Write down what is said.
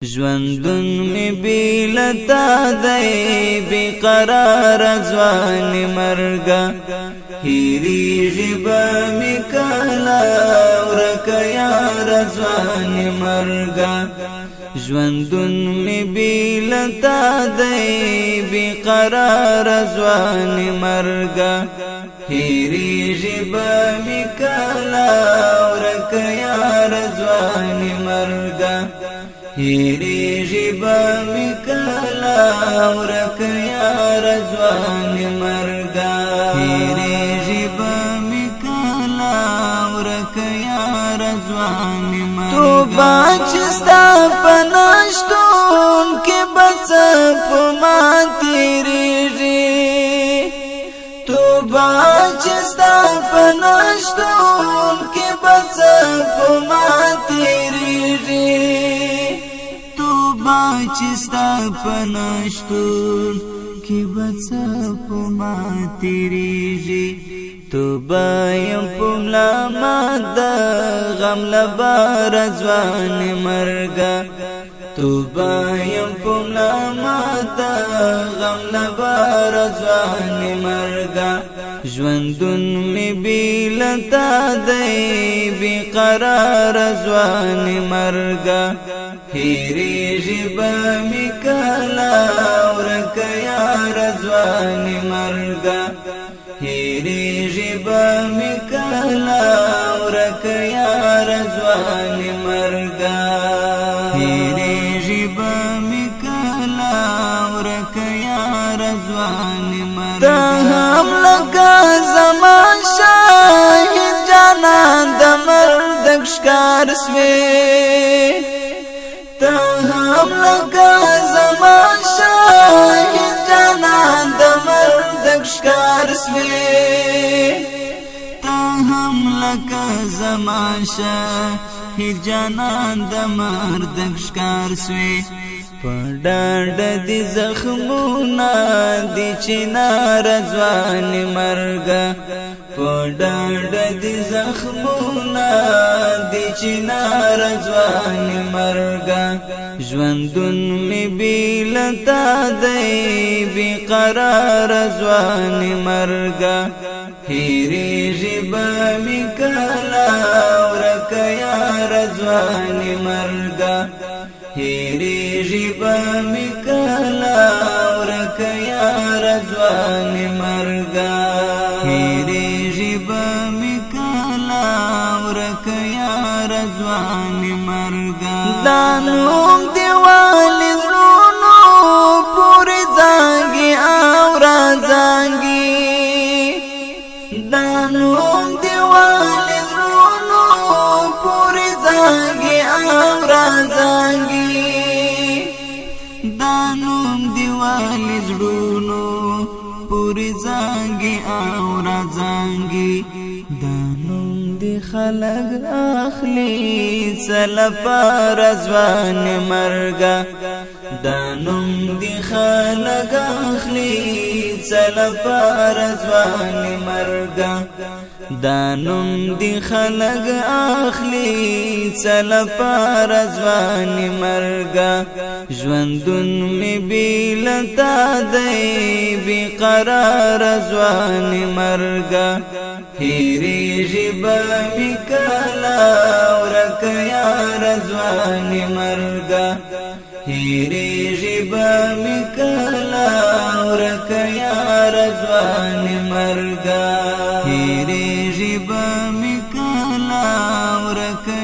ژوندون می بیلتا دی بیقرار ځوان مرګا هیریږي به می کلا ورکه یار ځوان مرګا ژوندون می بیلتا دی بیقرار ځوان مرګا هیریږي به می کلا ورکه یار ځوان مرګا هیریږي به می کلا ورکه یار ځوان مرګا هیریږي به می کلا ورکه یار ځوان مرګا توبه چې ستا په نشتون کې بڅ په ما تیریږي توبه چې ستا په نشتون کې بڅ په ما تیریږي چې ستا په نشتون کې بڅ په ما تیریږي توبه یم په ملا ما د غم لبار ځوان مرګا توبه یم په ملا ما د غم لبار ځوان مرګا ژوندون می بیلتا دی بیقرار ځوان مرګا هیریږي به می کلا ورکه یار ځوان مرګا هیریږي به می کلا ورکه یار ځوان مرګا هیریږي به می کلا ورکه یار ځوان مرګا ته هم لکه زما شاهد جانان د مرد ښکار سوې ته هم لکه زما شاهد جانان د مرد ښکار سوې ته هم لکه زما شاهد جانان د مرد ښکار سوې په ډاډ دي زخمونه دي چنار ځوان مرګا په ډاډ دي زخمونه دي چنار ځوان مرګا ژوندون می بیلتا دی بیقرار ځوان مرګا هیریږي به می کلا ورکه یار ځوان مرګا هیریږي به می کلا ورکه یار ځوان مرګا هیریږي به می کلا ورکه یار ځوان مرګا دا نوم دیوال زړونو پورې ځانګي او را ځانګي دا نوم دیوال زړونو پورې ځانګي او را ځانګي دا نوم دیوال زړونو پورې ځانګي او را ځانګي دا نوم دی خلق اخلي سلپار ځوان مرګا دا نوم دی خلق اخلي سلپار ځوان مرګا دا نوم دی خلق اخلي سلپار ځوان مرګا ژوندون می بیلتا دی بیقرار ځوان مرګا هیریږي به می کلا ورکه یار ځوان مرګا هیریږي به می کلا ورکه یار ځوان مرګا هیریږي به می کلا ورکه